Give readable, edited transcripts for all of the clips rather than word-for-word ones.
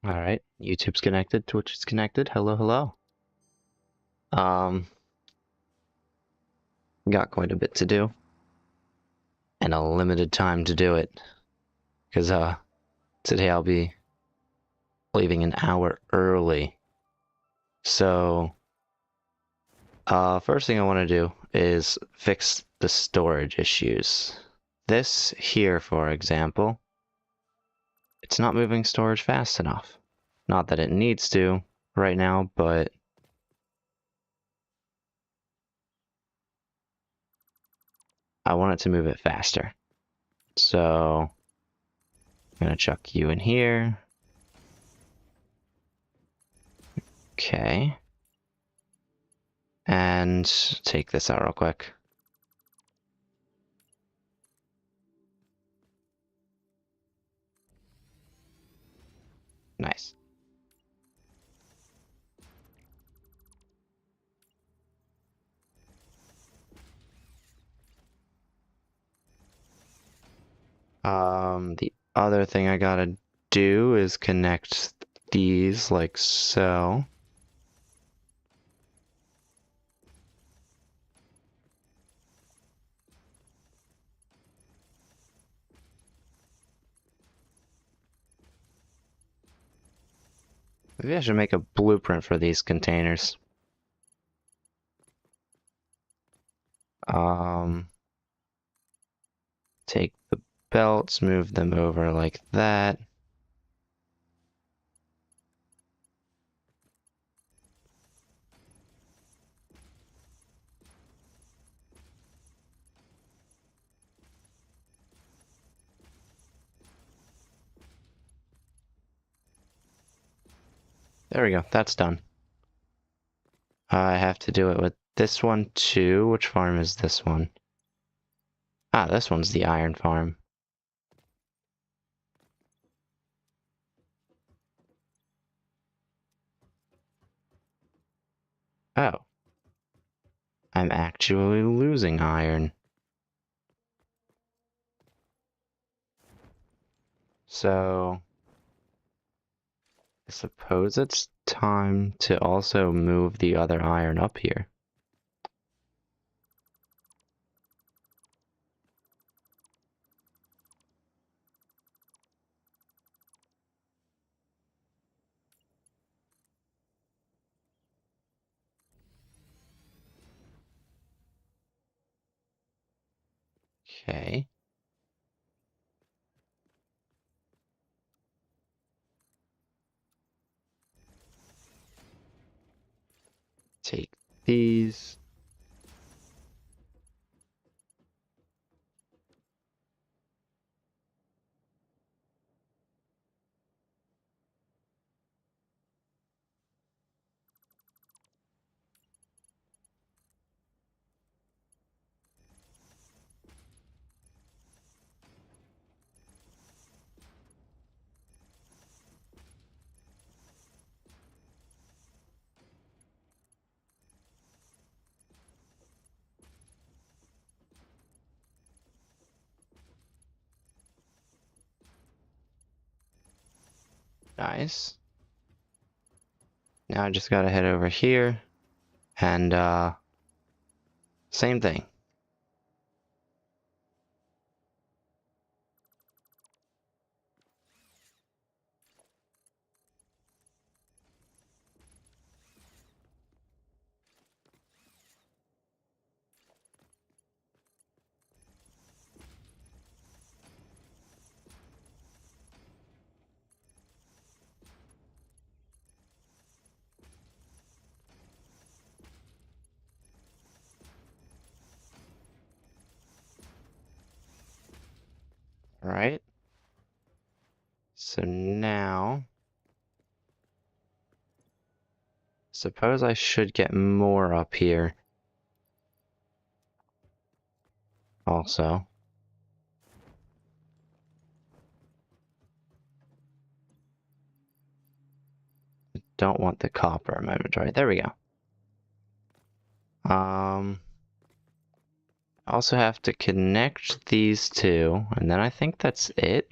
Alright, YouTube's connected, Twitch is connected. Hello, hello. Got quite a bit to do. And a limited time to do it. Because, today I'll be leaving an hour early. So, first thing I want to do is fix the storage issues. This here, for example, it's not moving storage fast enough. Not that it needs to right now, but I want it to move it faster. So, I'm gonna chuck you in here. Okay. And take this out real quick. Nice. The other thing I gotta do is connect these like so. Maybe I should make a blueprint for these containers. Take the belts, move them over like that. There we go, that's done. I have to do it with this one too. Which farm is this one? Ah, this one's the iron farm. Oh. I'm actually losing iron. So, I suppose it's time to also move the other iron up here. Okay. Take these. Nice. Now I just gotta head over here and same thing. Right? So now, suppose I should get more up here. Also. Don't want the copper in my inventory. There we go. I also have to connect these two, and then I think that's it.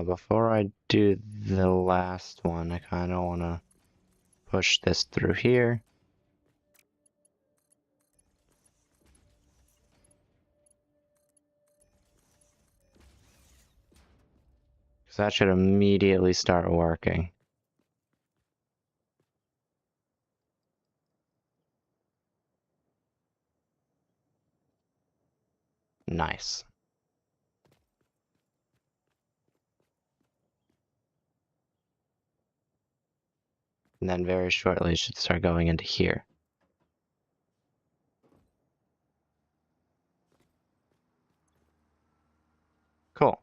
Before I do the last one, I kind of want to push this through here. Because that should immediately start working. Nice. And then very shortly it should start going into here. Cool.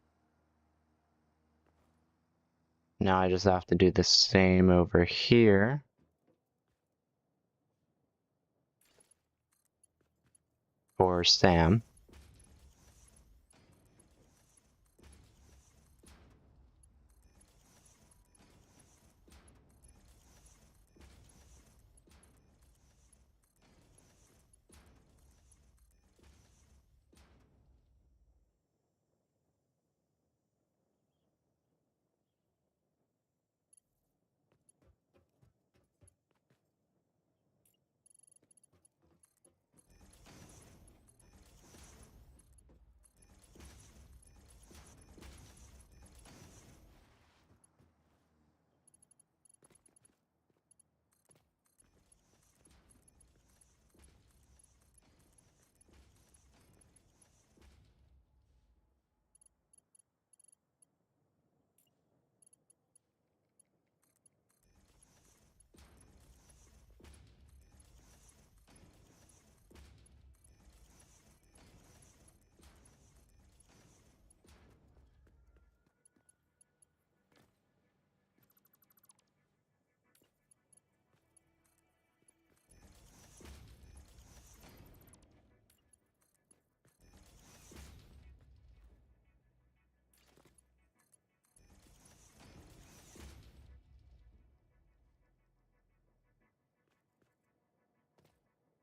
Now I just have to do the same over here. For Sam.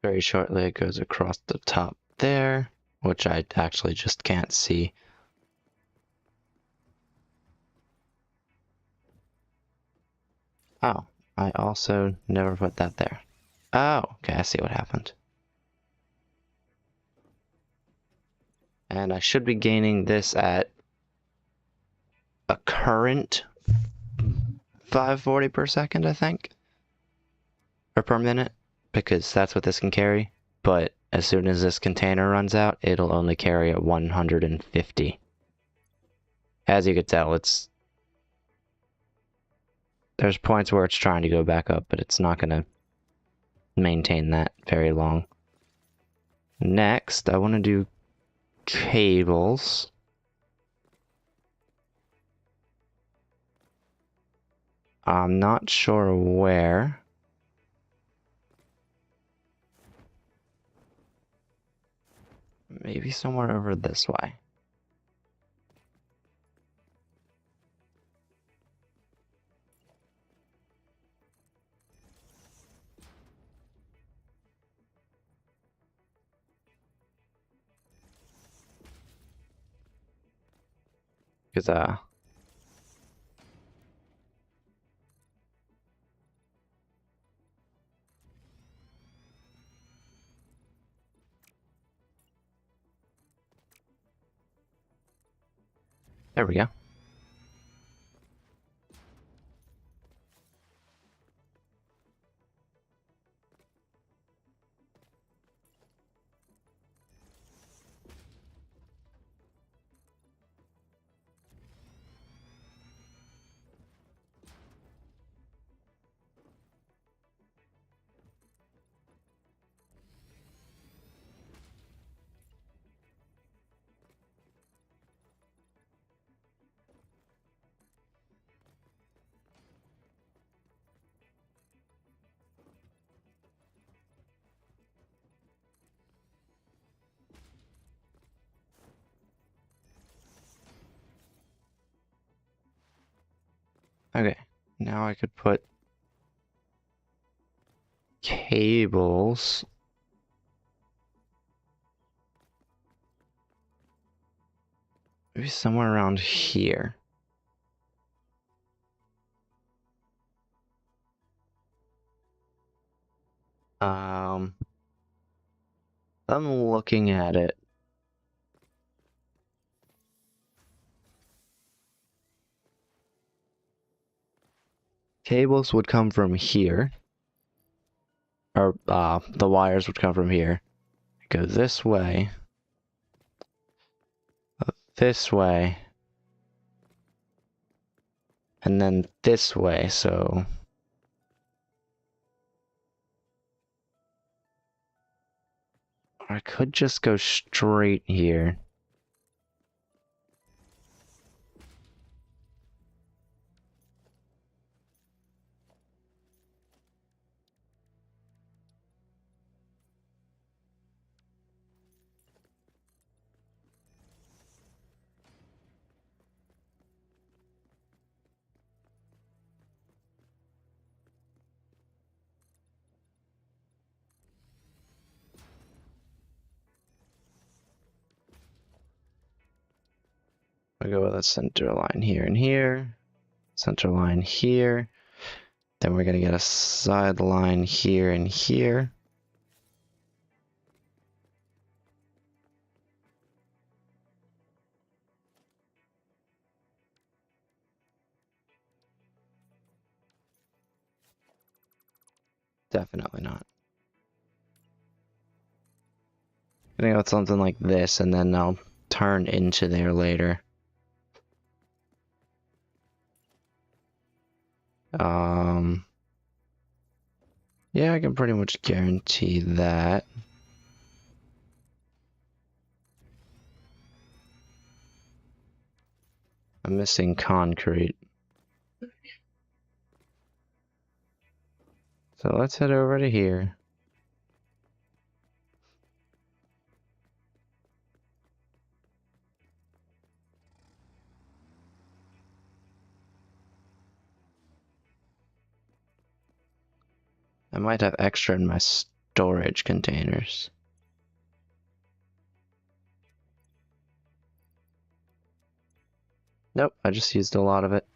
Very shortly it goes across the top there, which I actually just can't see. Oh, I also never put that there. Oh, okay, I see what happened. And I should be gaining this at a current 540 per second, I think. Or per minute, because that's what this can carry. But as soon as this container runs out, it'll only carry at 150. As you can tell, there's points where it's trying to go back up, but it's not going to maintain that very long. Next, I want to do cables. I'm not sure where. Maybe somewhere over this way. Because, there we go. Okay, now I could put cables. Maybe somewhere around here. I'm looking at it. Cables would come from here. Or, the wires would come from here. Go this way. This way. And then this way, so... I could just go straight here. I go with a center line here and here. Center line here. Then we're gonna get a side line here and here. Definitely not. Gonna go with something like this, and then I'll turn into there later. Yeah, I can pretty much guarantee that. I'm missing concrete. So let's head over to here. I might have extra in my storage containers. Nope, I just used a lot of it.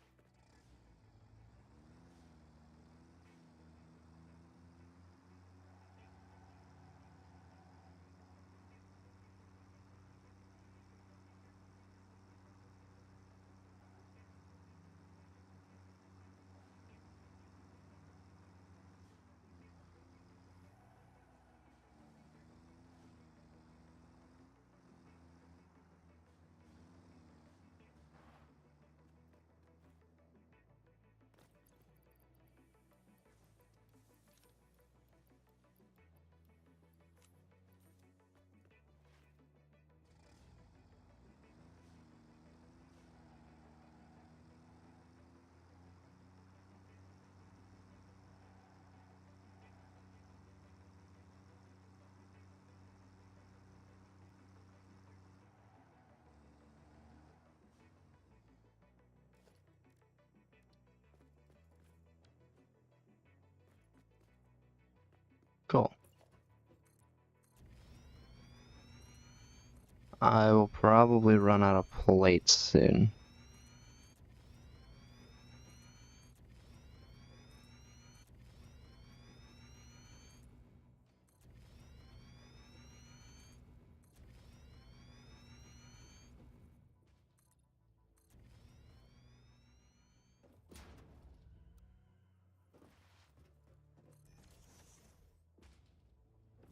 Cool. I will probably run out of plates soon.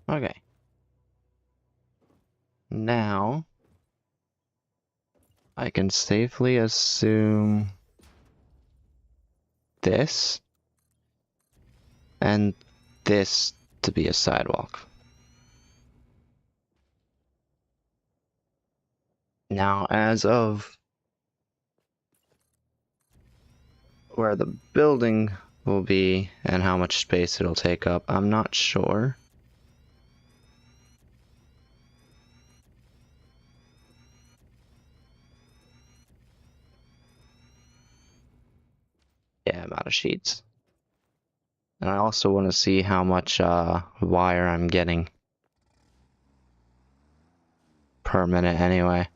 Okay. Now, I can safely assume this and this to be a sidewalk. Now, as of where the building will be and how much space it'll take up, I'm not sure. Yeah, I'm out of sheets. And I also want to see how much wire I'm getting per minute anyway.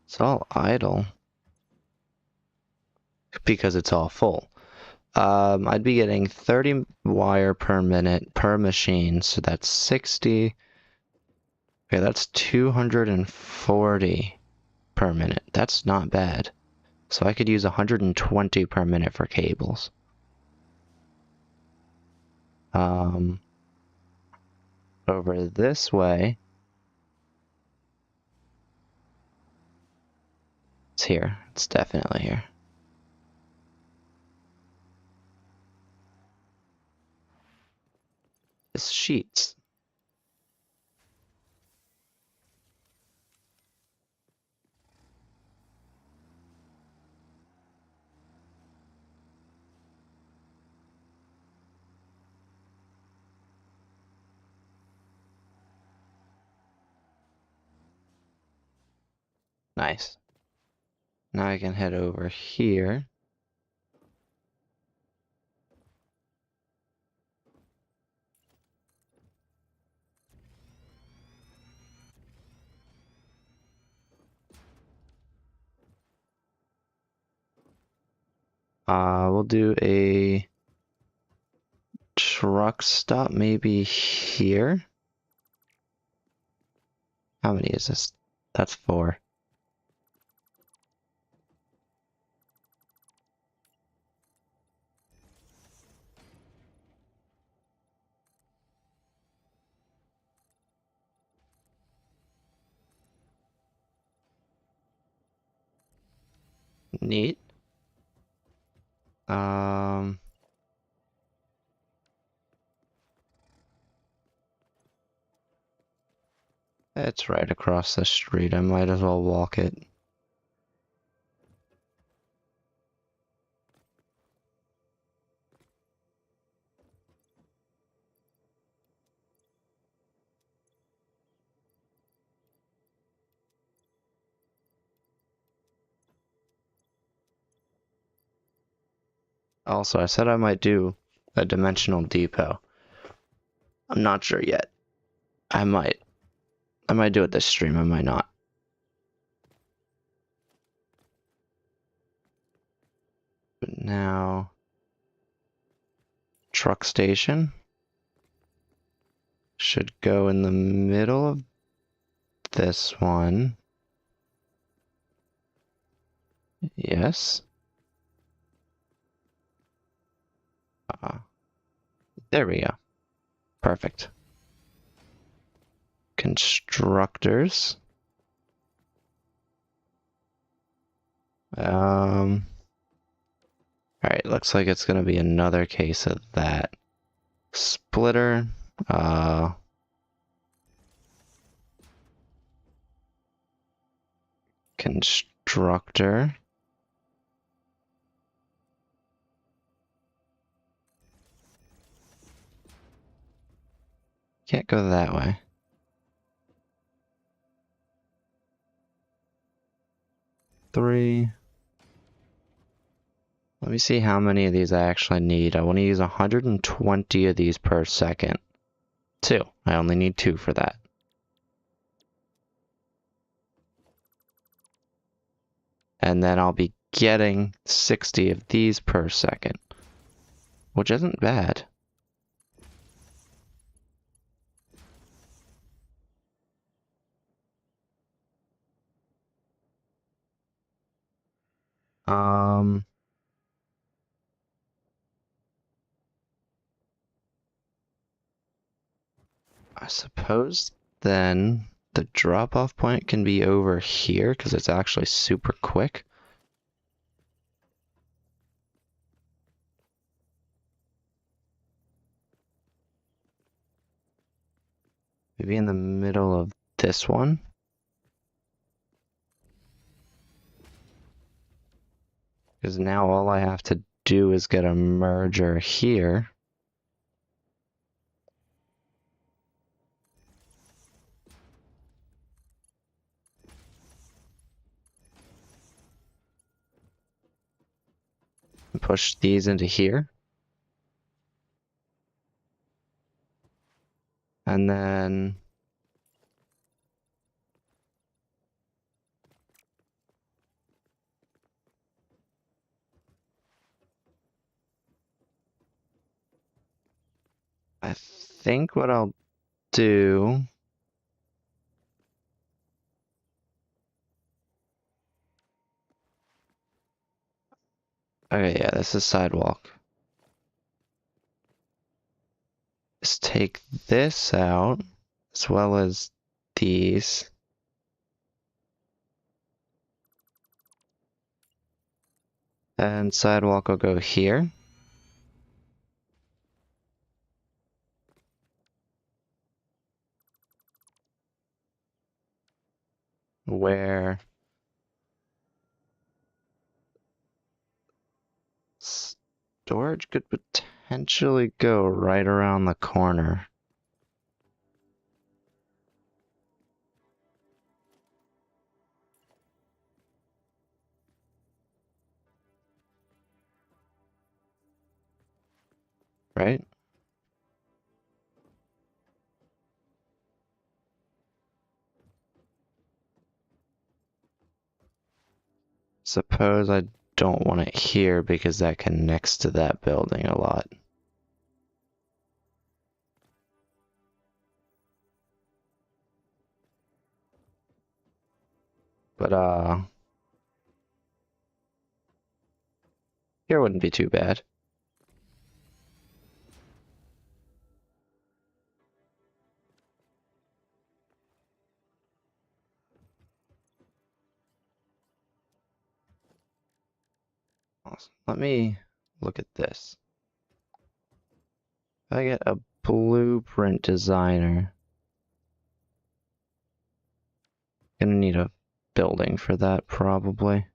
It's all idle. because it's all full. I'd be getting 30 wire per minute per machine, so that's 60. Okay, that's 240 per minute. That's not bad. So I could use 120 per minute for cables. Over this way, it's here. It's definitely here. It's sheets. Nice. Now I can head over here. We'll do a truck stop maybe here. How many is this? That's 4. Neat. It's right across the street. I might as well walk it. Also, I said I might do a dimensional depot. I'm not sure yet. I might. I might do it this stream, I might not. But now, truck station should go in the middle of this one. Yes. There we go. Perfect. Constructors. Alright, looks like it's gonna be another case of that. Splitter, constructor. Can't go that way. Three. Let me see how many of these I actually need. I want to use 120 of these per second. 2. I only need 2 for that. And then I'll be getting 60 of these per second, which isn't bad. I suppose then the drop-off point can be over here because it's actually super quick. Maybe in the middle of this one. Because now all I have to do is get a merger here. And push these into here. And then I think what I'll do... Okay, yeah, this is sidewalk. Just take this out, as well as these. And sidewalk will go here. Where storage could potentially go right around the corner. Right? Suppose I don't want it here because that connects to that building a lot. But, here wouldn't be too bad. Awesome. Let me look at this. If I get a blueprint designer, gonna need a building for that probably.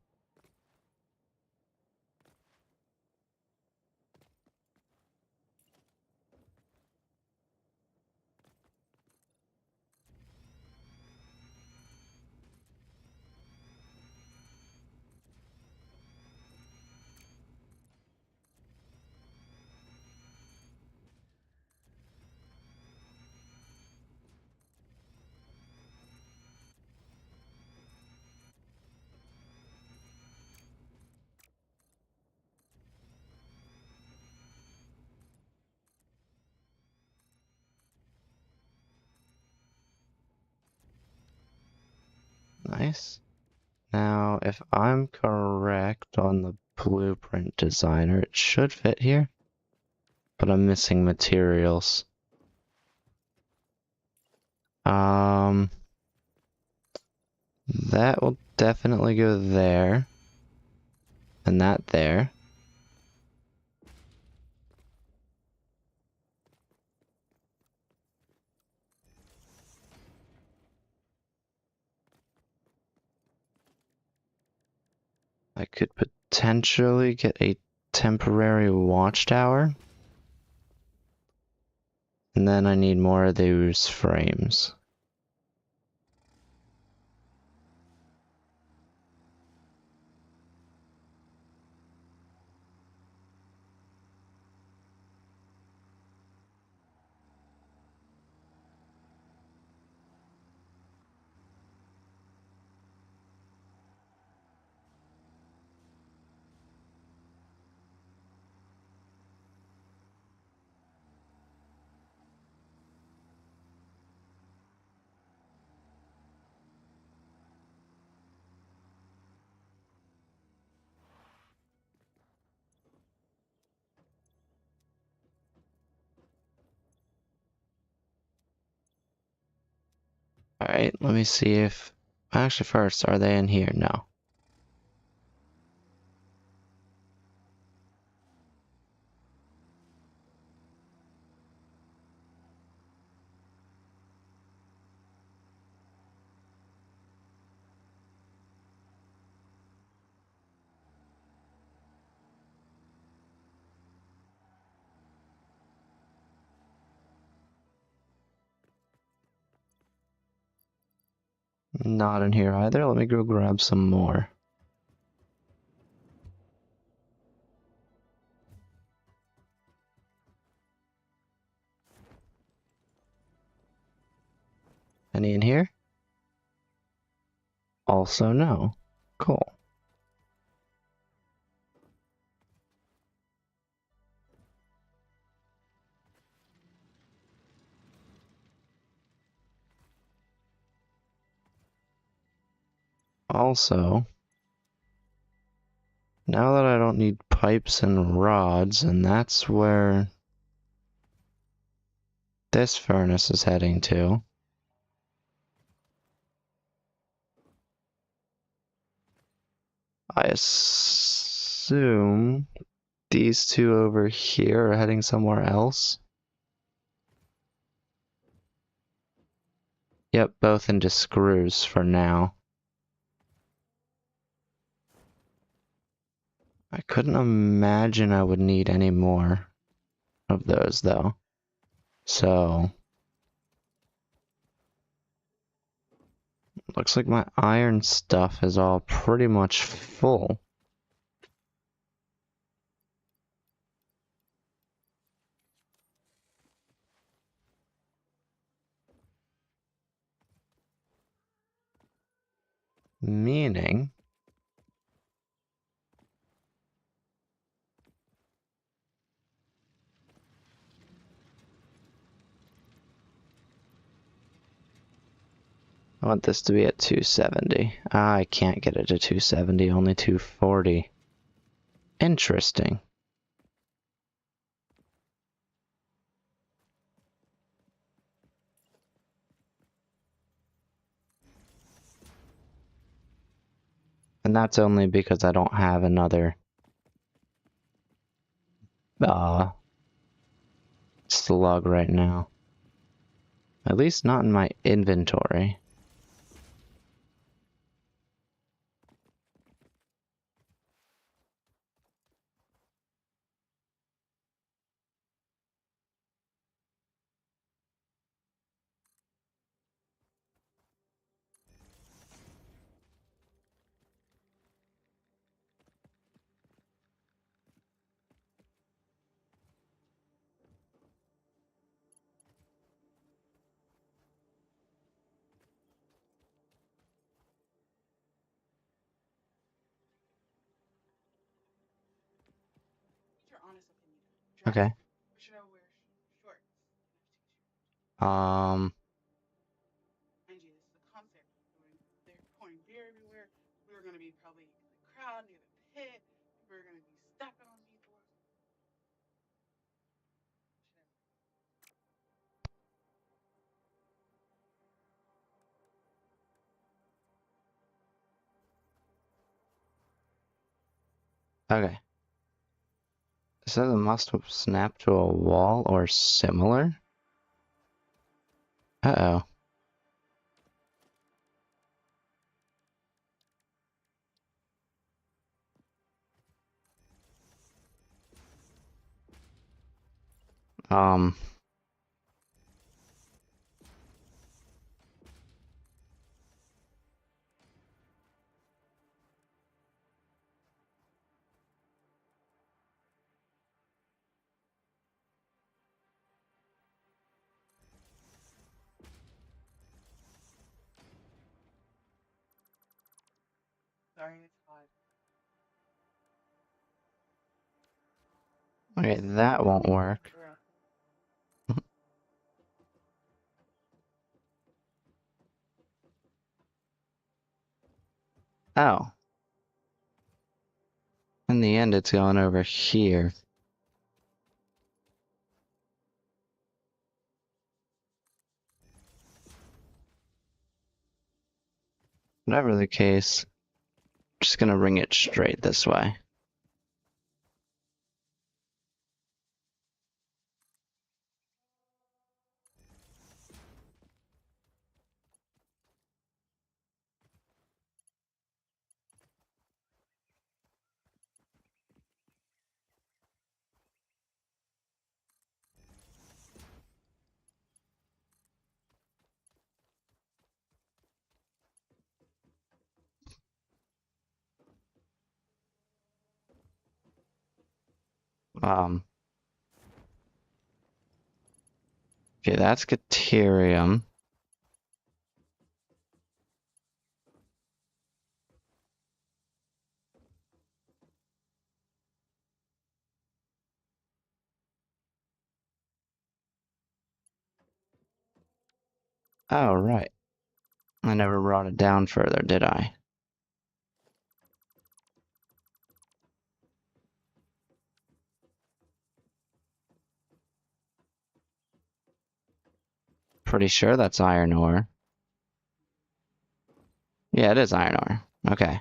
Nice. Now, if I'm correct on the blueprint designer, it should fit here. But I'm missing materials. That will definitely go there. And that there. I could potentially get a temporary watchtower. And then I need more of those frames. Alright, let me see if... Actually, first, are they in here? No. Not in here either. Let me go grab some more. Any in here? Also no. Cool. Also, now that I don't need pipes and rods, and that's where this furnace is heading to, I assume these two over here are heading somewhere else. Yep, both into screws for now. I couldn't imagine I would need any more of those, though. So, looks like my iron stuff is all pretty much full. Meaning, I want this to be at 270. I can't get it to 270, only 240. Interesting. And that's only because I don't have another slug right now. At least not in my inventory. Okay. Um, okay. It says it must have snapped to a wall or similar. Uh-oh. Um, okay, that won't work. Oh. In the end, it's going over here. Whatever the case, I'm just gonna ring it straight this way. Um, okay, that's Caterium. Oh, right. I never brought it down further, did I? Pretty sure that's iron ore. Yeah, it is iron ore. Okay.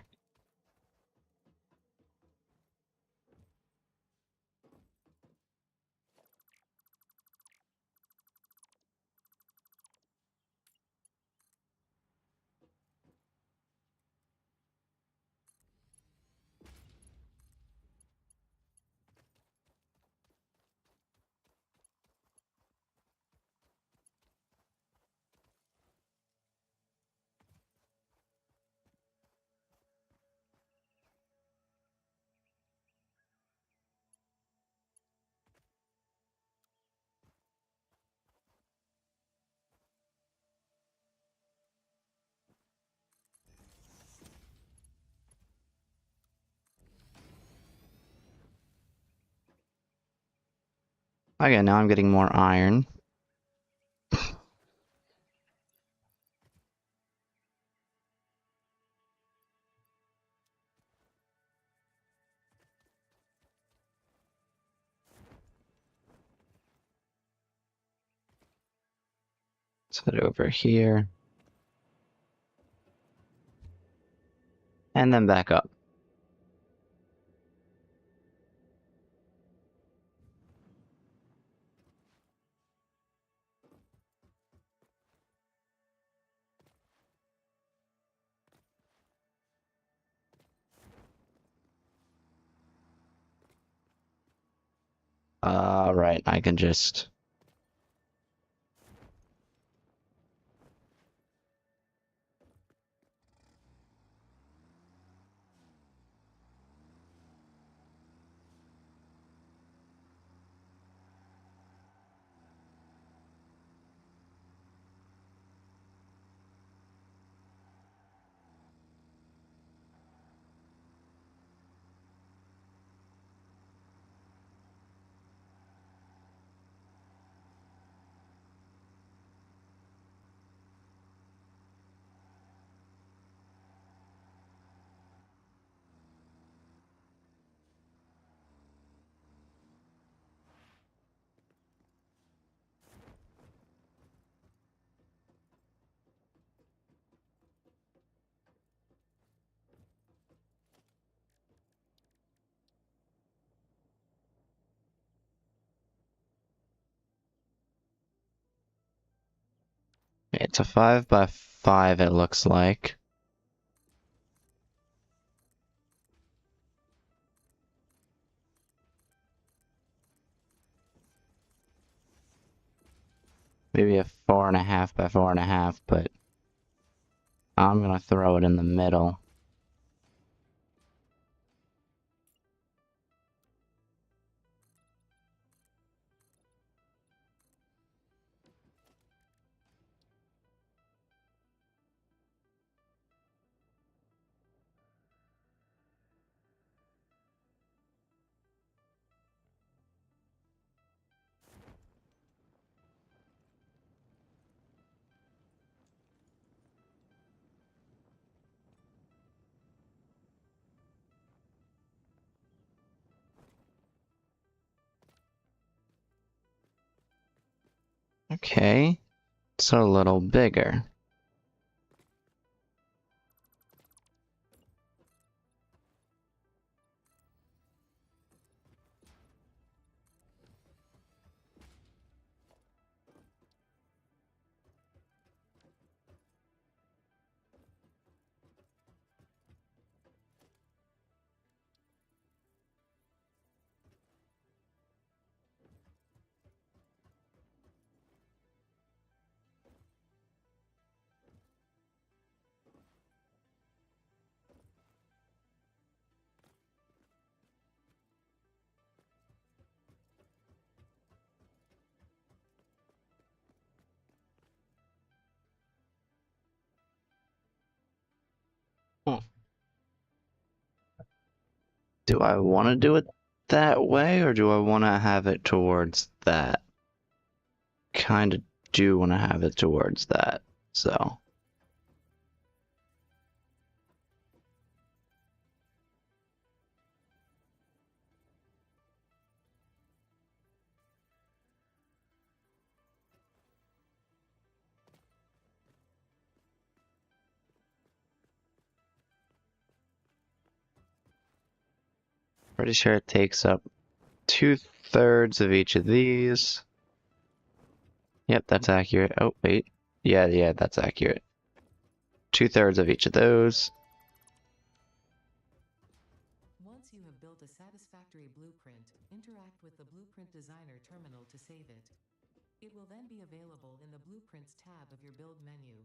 Okay, now I'm getting more iron. Let's head over here. And then back up. Right, I can just... It's a 5x5, it looks like. Maybe a 4.5x4.5, but I'm gonna throw it in the middle. Okay, it's a little bigger. Do I want to do it that way, or do I want to have it towards that? Kind of do want to have it towards that, so... Pretty sure it takes up 2/3 of each of these. Yep, that's accurate. Oh, wait. Yeah, that's accurate. 2/3 of each of those. Once you have built a satisfactory blueprint, interact with the Blueprint Designer terminal to save it. It will then be available in the Blueprints tab of your build menu.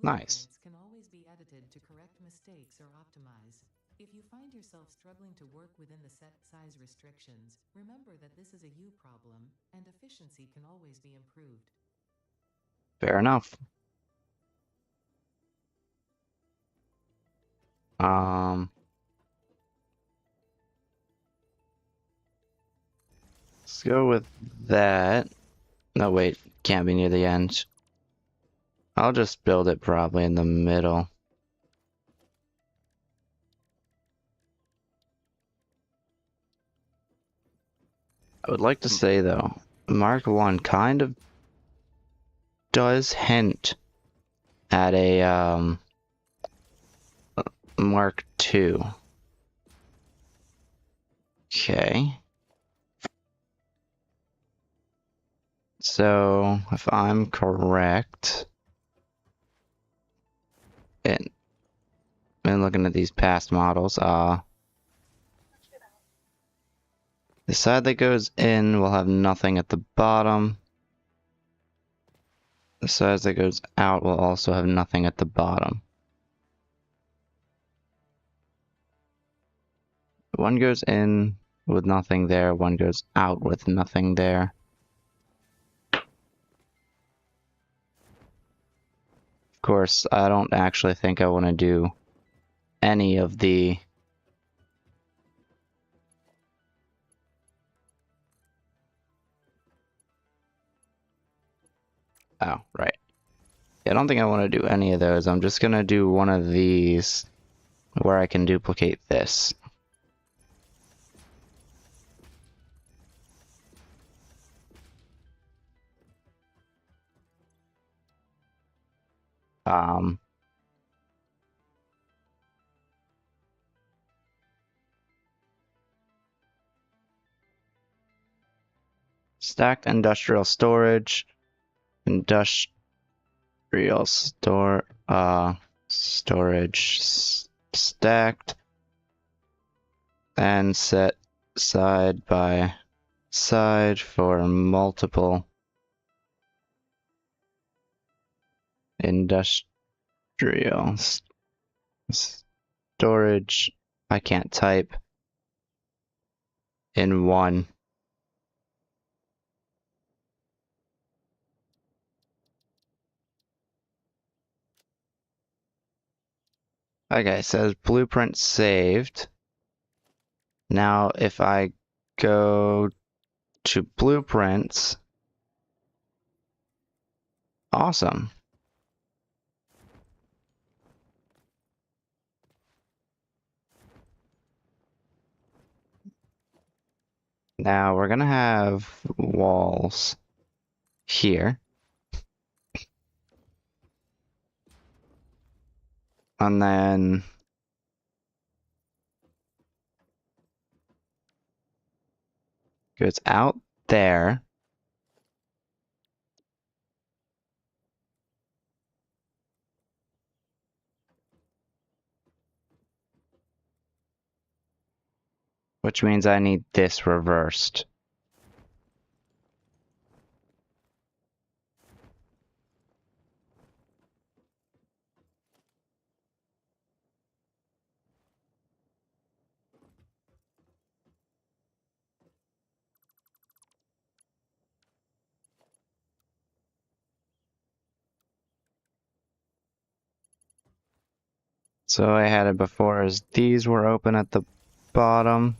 Nice. Blueprints can always be edited to correct mistakes or optimize. If you find yourself struggling to work within the set size restrictions, remember that this is a you problem, and efficiency can always be improved. Fair enough. Let's go with that. No, wait, can't be near the end. I'll just build it probably in the middle. I would like to say, though, Mark 1 kind of does hint at a, Mark 2. Okay. So, if I'm correct, and looking at these past models, the side that goes in will have nothing at the bottom. The side that goes out will also have nothing at the bottom. One goes in with nothing there, one goes out with nothing there. Of course, I don't actually think I want to do any of the oh, right. Yeah, I don't think I want to do any of those. I'm just gonna do one of these where I can duplicate this. Stacked industrial storage, storage stacked, and set side by side for multiple industrial storage. I can't type in one. Okay, it says blueprint saved. Now, if I go to blueprints, awesome. Now we're gonna have walls here. And then goes out there. Which means I need this reversed. So I had it before as these were open at the bottom.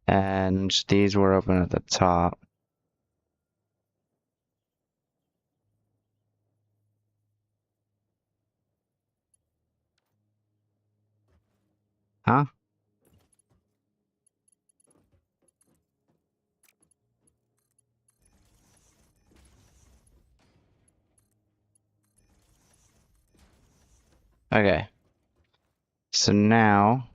And these were open at the top. Huh? Okay. So now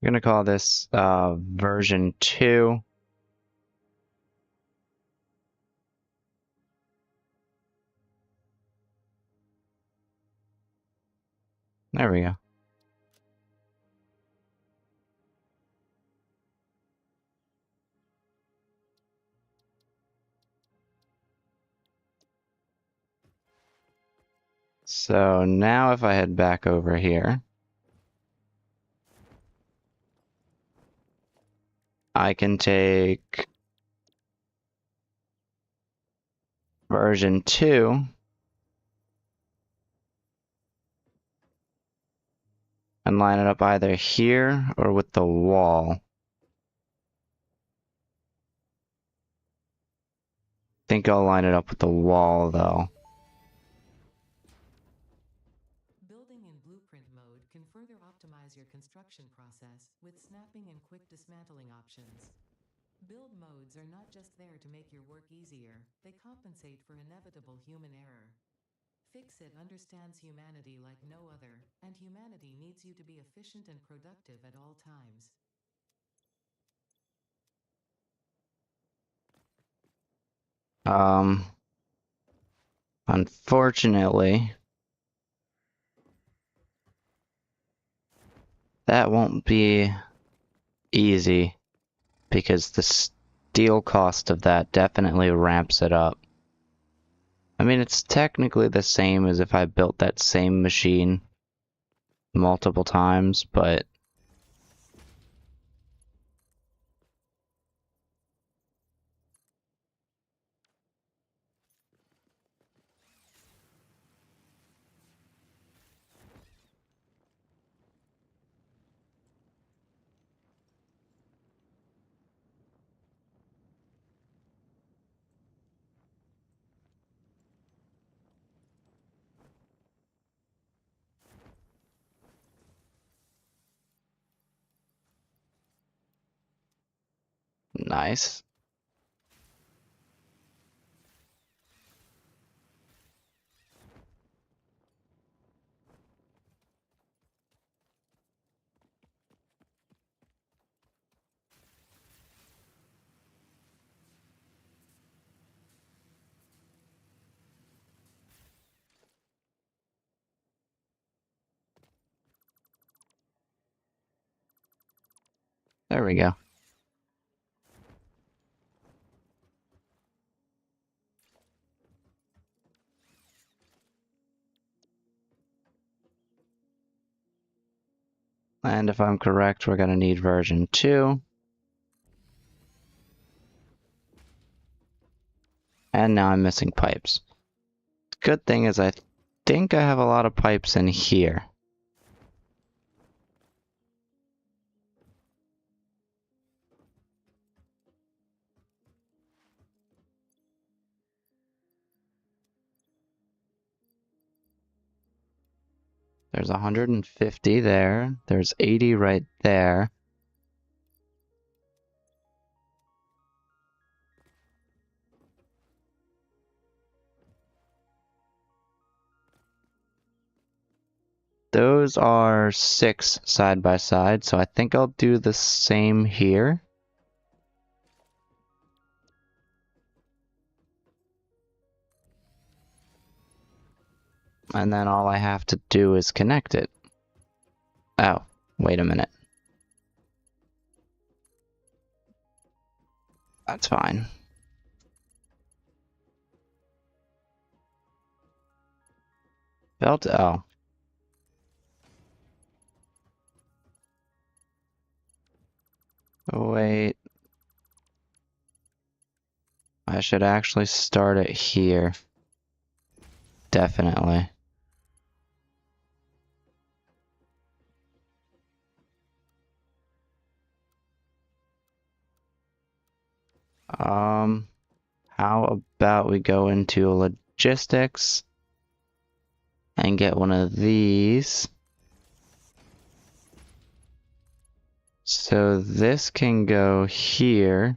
I'm gonna call this version 2. There we go. So now if I head back over here, I can take version 2 and line it up either here or with the wall. I think I'll line it up with the wall though. Building in blueprint mode can further optimize your construction process with snapping and quick dismantling options. Build modes are not just there to make your work easier, they compensate for inevitable human error. Fix-It understands humanity like no other, and humanity needs you to be efficient and productive at all times. Unfortunately, that won't be easy because the steel cost of that definitely ramps it up. I mean, it's technically the same as if I built that same machine multiple times, but nice. There we go. And if I'm correct, we're going to need version 2. And now I'm missing pipes. Good thing is I think I have a lot of pipes in here. There's 150 there. There's 80 right there. Those are 6 side by side, so I think I'll do the same here. And then all I have to do is connect it. Oh, wait a minute. That's fine. Belt, oh. Wait. I should actually start it here. Definitely. How about we go into logistics and get one of these. So this can go here.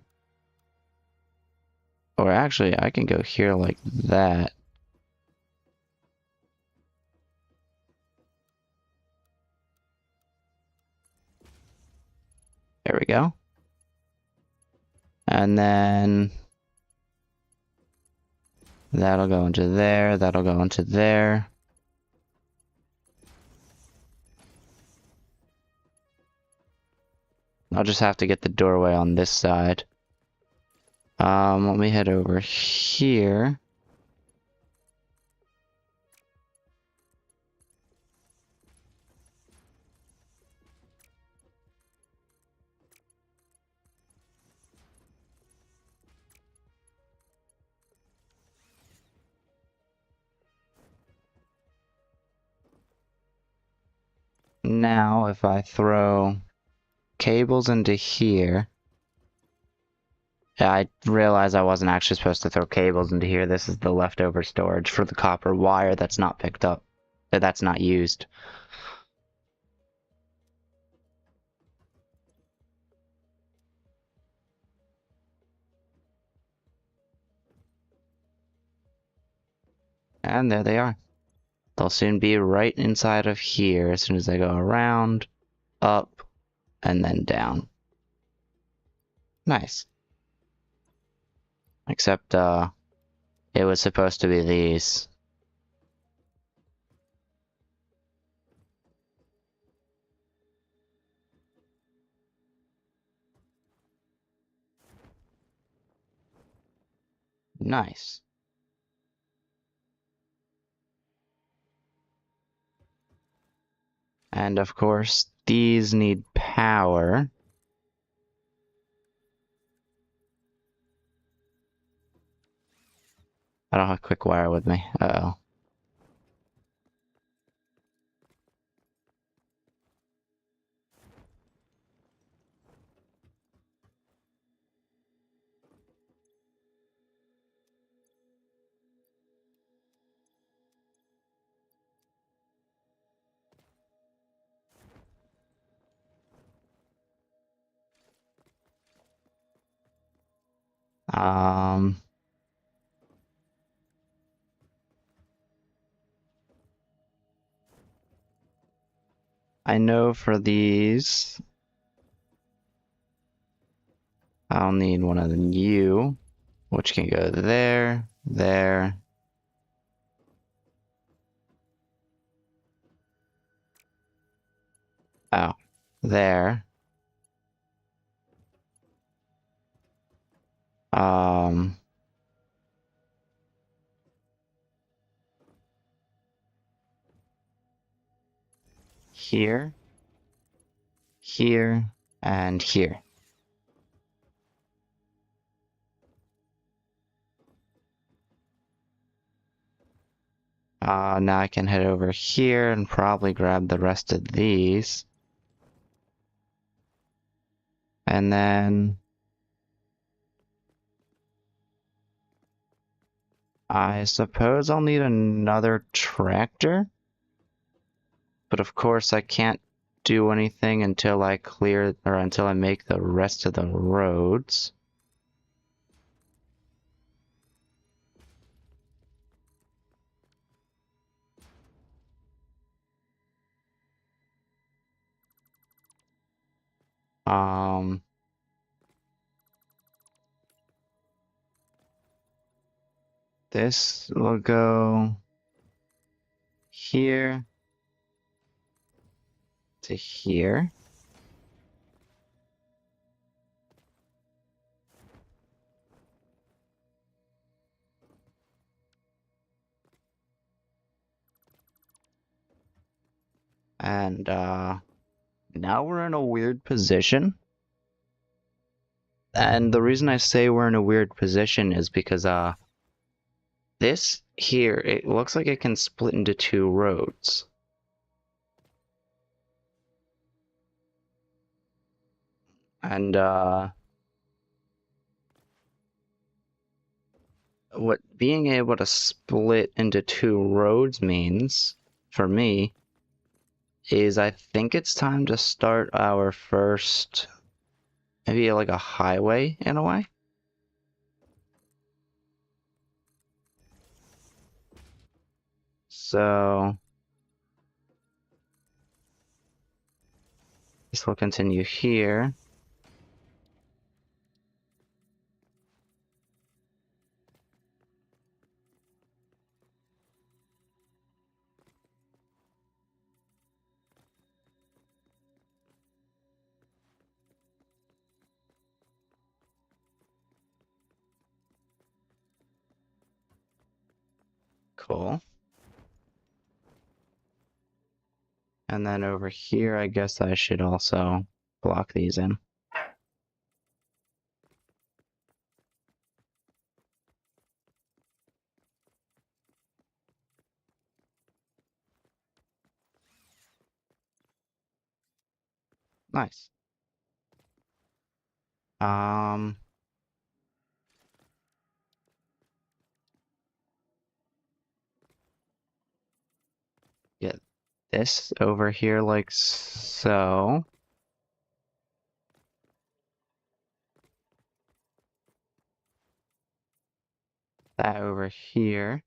Or actually, I can go here like that. There we go. And then that'll go into there, that'll go into there. I'll just have to get the doorway on this side. Let me head over here. Now, if I throw cables into here, I realized I wasn't actually supposed to throw cables into here. This is the leftover storage for the copper wire that's not picked up, that's not used. And there they are. They'll soon be right inside of here as soon as I go around, up, and then down. Nice. Except, it was supposed to be these. Nice. And of course, these need power. I don't have Quickwire with me. Uh-oh. I know for these, I'll need one of you, which can go there, there. Oh, there. Um, here, here, and here. Now I can head over here and probably grab the rest of these. And then I suppose I'll need another tractor. But of course I can't do anything until I clear, or until I make the rest of the roads. This will go here to here. And now we're in a weird position. And the reason I say we're in a weird position is because this here, it looks like it can split into two roads. And what being able to split into two roads means, for me, is I think it's time to start our first, maybe like a highway in a way. So this will continue here. Cool. And then over here, I guess I should also block these in. Nice. Get this over here like so. That over here.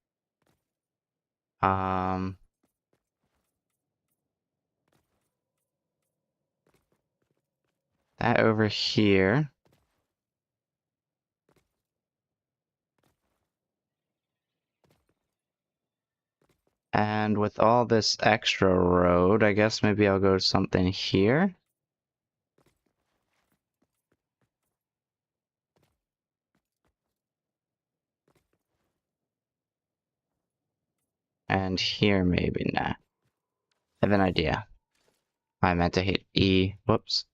That over here. And with all this extra road, I guess maybe I'll go to something here. And here maybe, nah. I have an idea. I meant to hit E, whoops.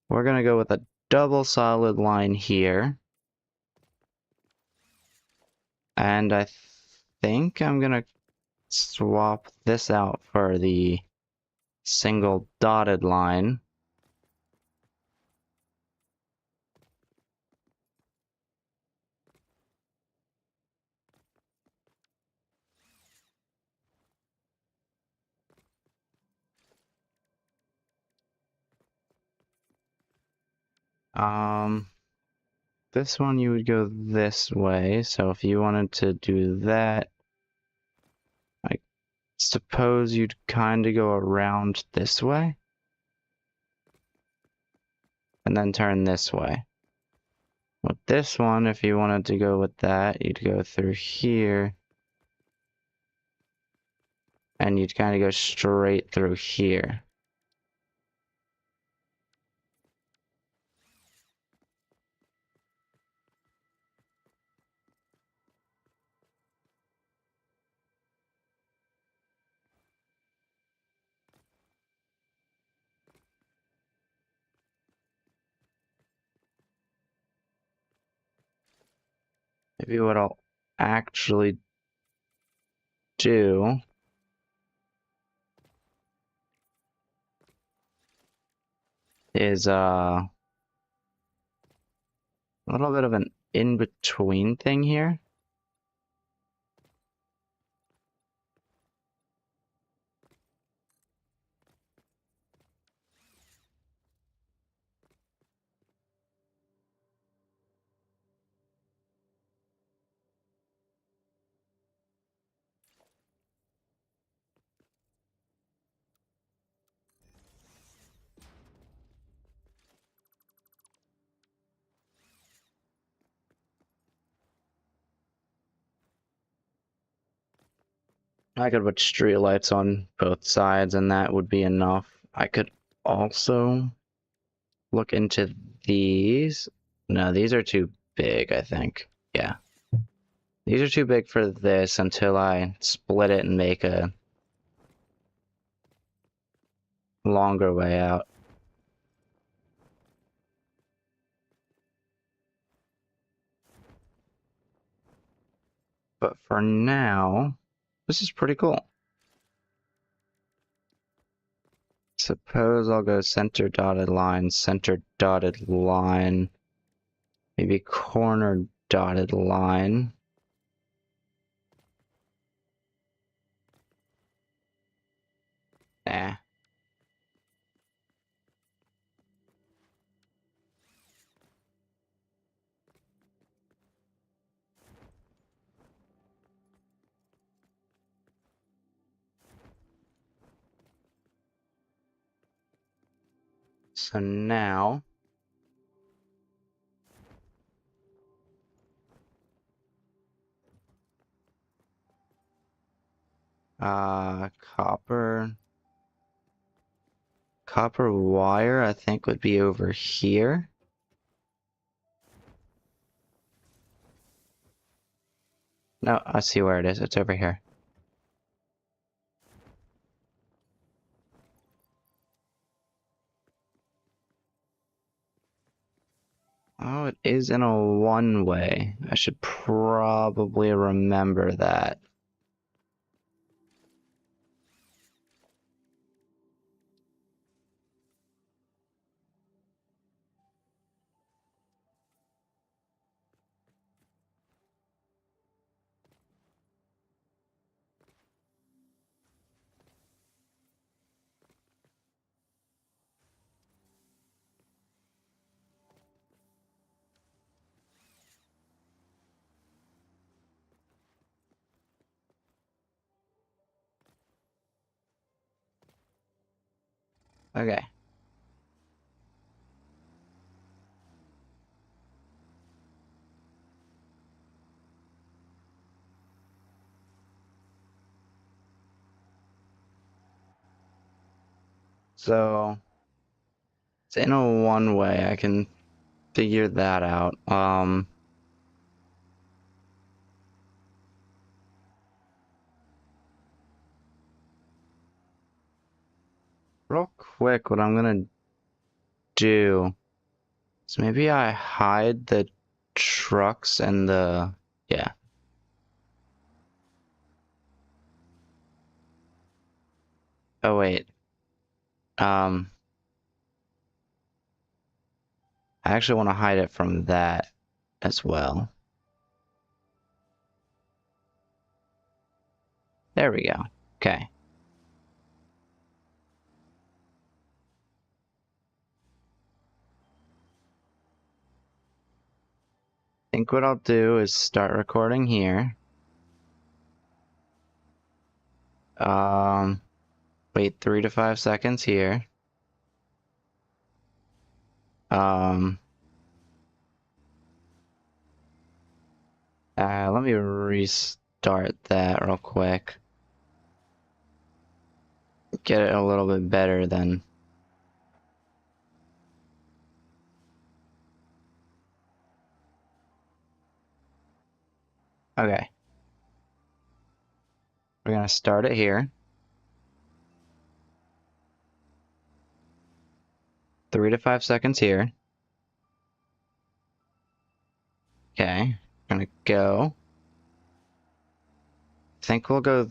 We're gonna go with a double solid line here. And I think I'm gonna swap this out for the single dotted line. This one you would go this way, so if you wanted to do that, I suppose you'd kind of go around this way, and then turn this way. With this one, if you wanted to go with that, you'd go through here, and you'd kind of go straight through here. Maybe what I'll actually do is a little bit of an in-between thing here. I could put street lights on both sides and that would be enough. I could also look into these. No, these are too big, I think. Yeah. These are too big for this until I split it and make a longer way out. But for now, this is pretty cool. Suppose I'll go center dotted line, maybe corner dotted line. Nah. So now, copper wire, I think would be over here. No, I see where it is. It's over here. Oh, it is in a one-way. I should probably remember that. Okay. So it's in a one-way. I can figure that out. Real quick, what I'm gonna do is maybe I hide the trucks and the, yeah. Oh wait. I actually want to hide it from that as well. There we go. Okay. I think what I'll do is start recording here. Wait 3 to 5 seconds here. Let me restart that real quick. Get it a little bit better than. Okay. We're gonna start it here. 3 to 5 seconds here. Okay. Gonna go. Think we'll go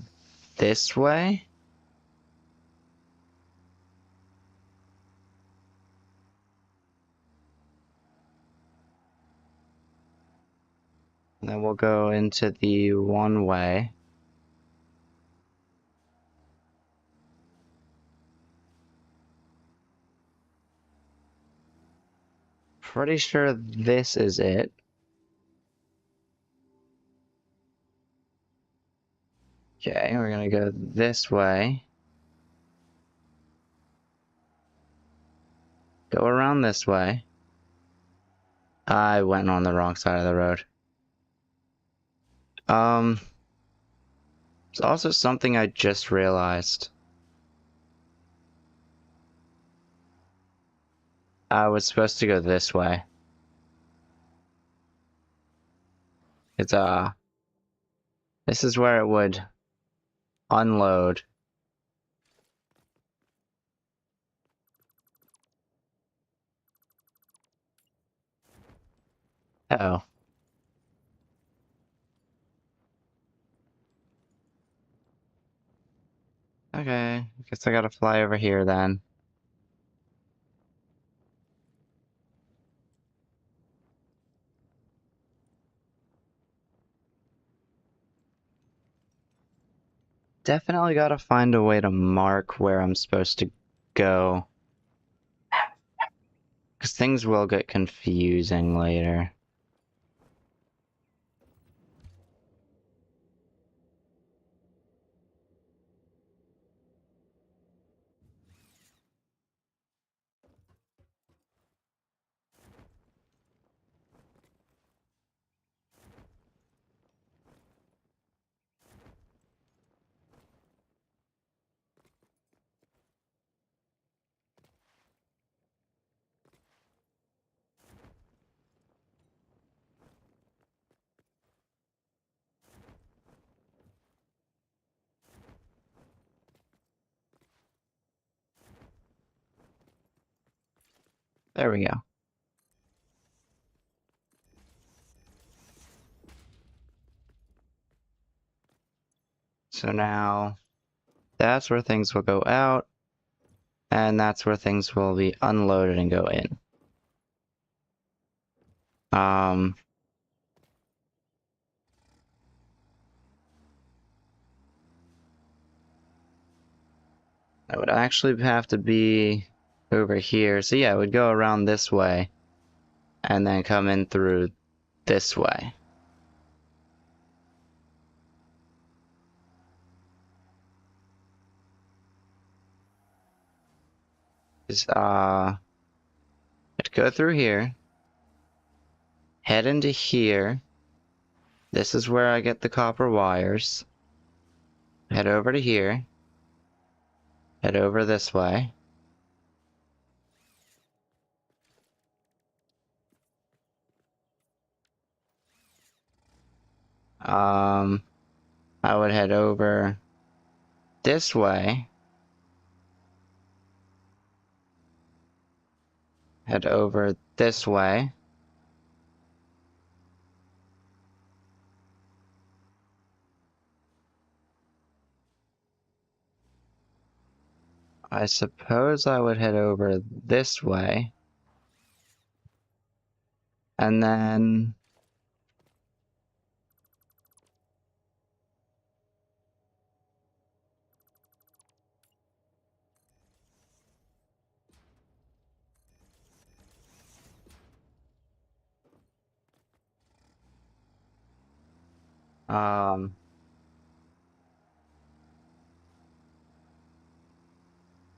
this way. And then we'll go into the one way. Pretty sure this is it. Okay, we're gonna go this way. Go around this way. I went on the wrong side of the road. It's also something I just realized. I was supposed to go this way. It's, this is where it would unload. Uh-oh. Okay, I guess I gotta fly over here then. Definitely gotta find a way to mark where I'm supposed to go. Because things will get confusing later. There we go. So now that's where things will go out, and that's where things will be unloaded and go in. That would actually have to be over here. So yeah, it would go around this way and then come in through this way. It'd go through here, head into here. This is where I get the copper wires. Head over to here. Head over this way. I would head over this way. Head over this way. I suppose I would head over this way. And then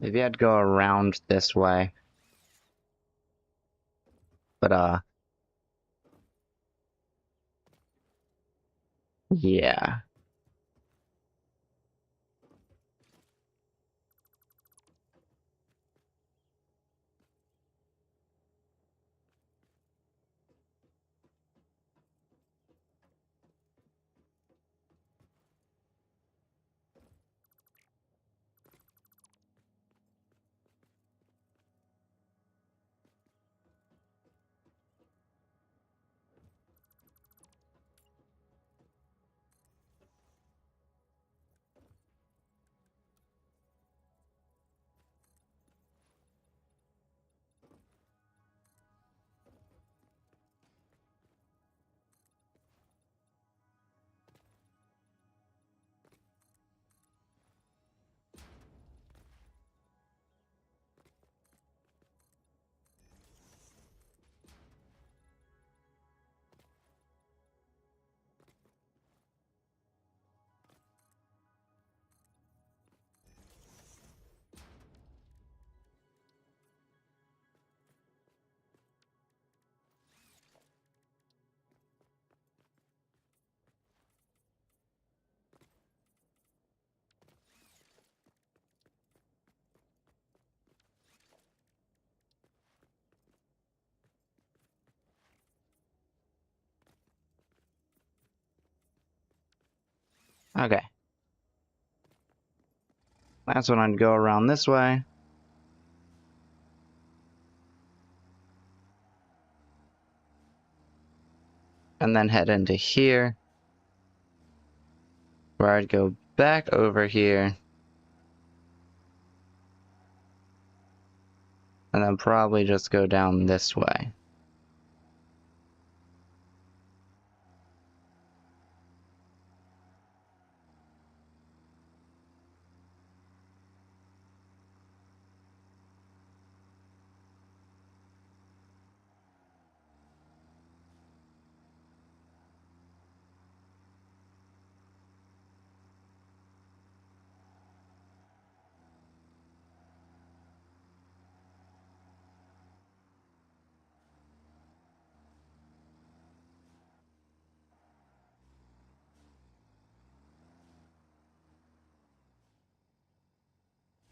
maybe I'd go around this way. But yeah. Okay. That's when I'd go around this way. And then head into here. Where I'd go back over here. And then probably just go down this way.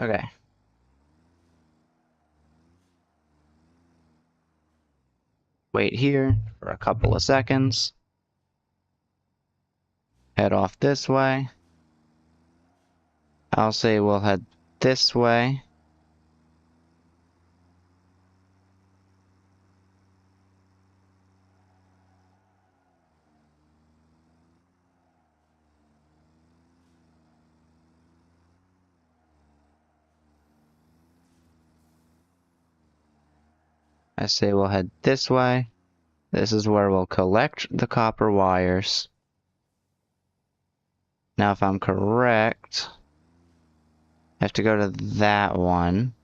Okay. Wait here for a couple of seconds. Head off this way. I'll say we'll head this way. I say we'll head this way. This is where we'll collect the copper wires. Now, if I'm correct, I have to go to that one.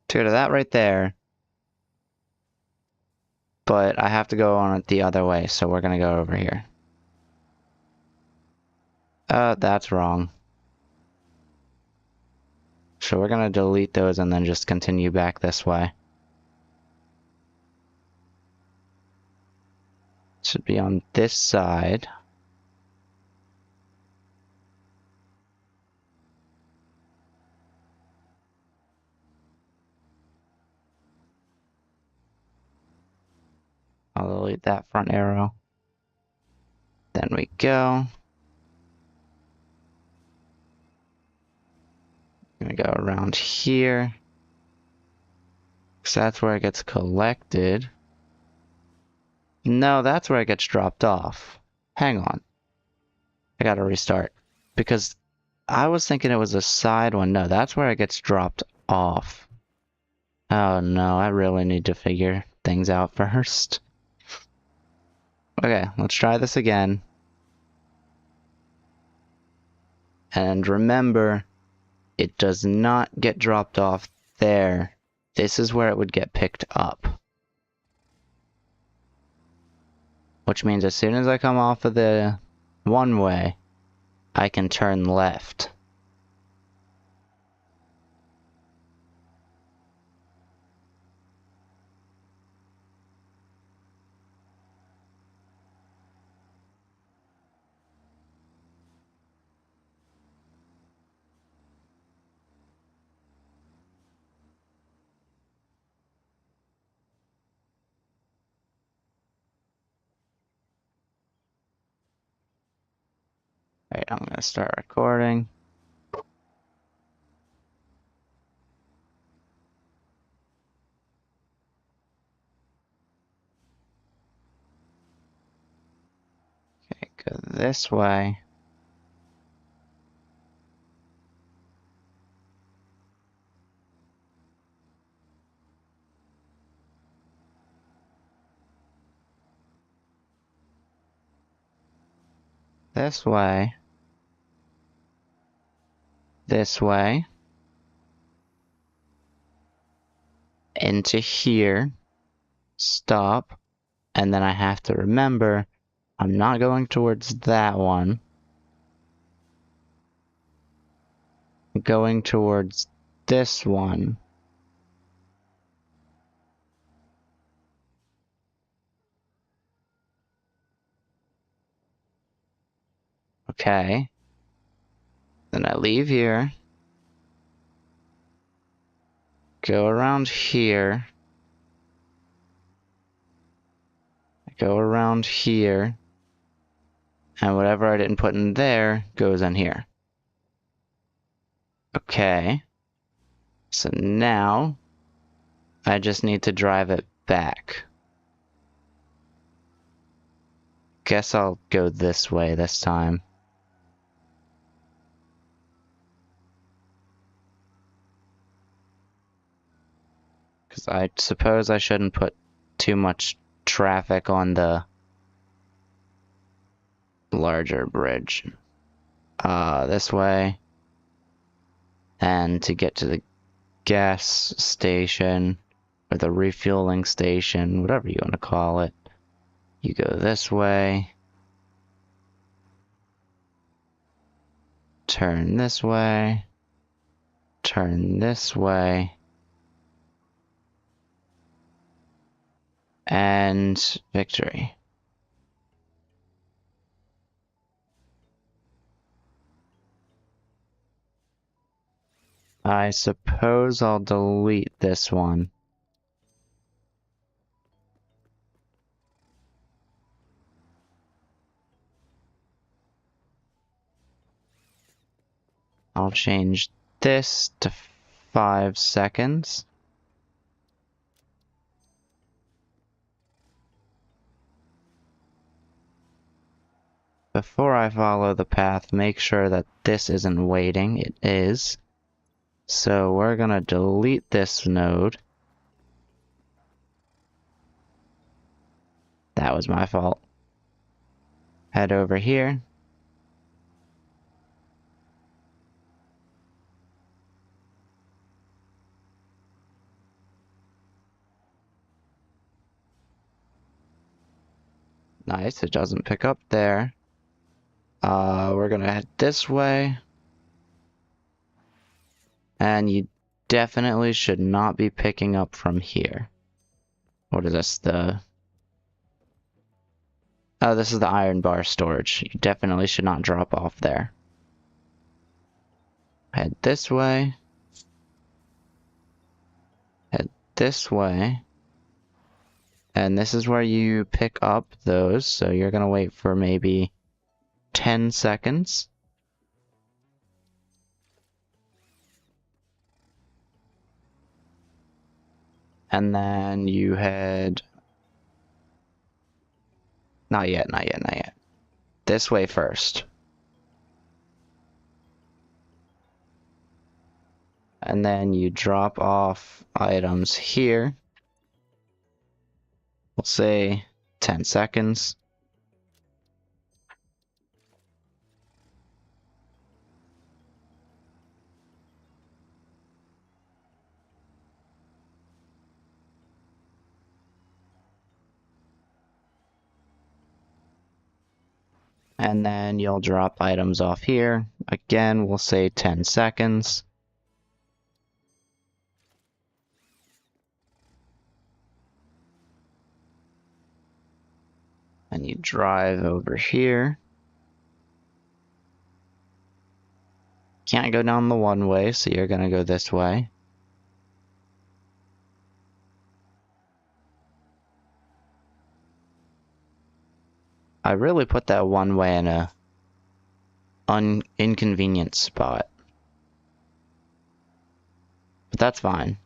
To go to that right there. But I have to go on it the other way, so we're gonna go over here. That's wrong. So we're gonna delete those and then just continue back this way. Should be on this side. I'll delete that front arrow. Then we go. Gonna go around here. Because that's where it gets collected. No, that's where it gets dropped off. Hang on. I gotta restart. Because I was thinking it was a side one. No, that's where it gets dropped off. Oh no, I really need to figure things out first. Okay, let's try this again. And remember, it does not get dropped off there. This is where it would get picked up. Which means as soon as I come off of the one way, I can turn left. Alright, I'm gonna start recording. Okay, go this way. This way. This way. Into here. Stop. And then I have to remember, I'm not going towards that one. I'm going towards this one. Okay. Then I leave here. Go around here. Go around here. And whatever I didn't put in there goes in here. Okay. So now I just need to drive it back. Guess I'll go this way this time. Because I suppose I shouldn't put too much traffic on the larger bridge. This way. And to get to the gas station, or the refueling station, whatever you want to call it, you go this way. Turn this way. Turn this way. And victory. I suppose I'll delete this one. I'll change this to 5 seconds. Before I follow the path, make sure that this isn't waiting. It is. So we're gonna delete this node. That was my fault. Head over here. Nice, it doesn't pick up there. We're gonna head this way. And you definitely should not be picking up from here. What is this? Oh, this is the iron bar storage. You definitely should not drop off there. Head this way. Head this way. And this is where you pick up those. So you're gonna wait for maybe 10 seconds. And then you head... Not yet, not yet, not yet. This way first. And then you drop off items here. We'll say 10 seconds. And then you'll drop items off here. Again, we'll say 10 seconds. And you drive over here. Can't go down the one way, so you're gonna go this way. I really put that one way in a inconvenient spot. But that's fine.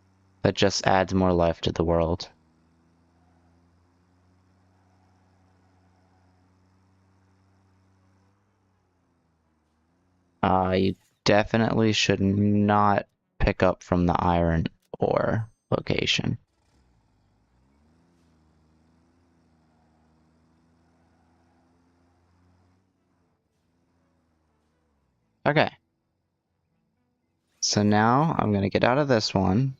That just adds more life to the world. You definitely should not pick up from the iron ore location. Okay. So now I'm gonna get out of this one.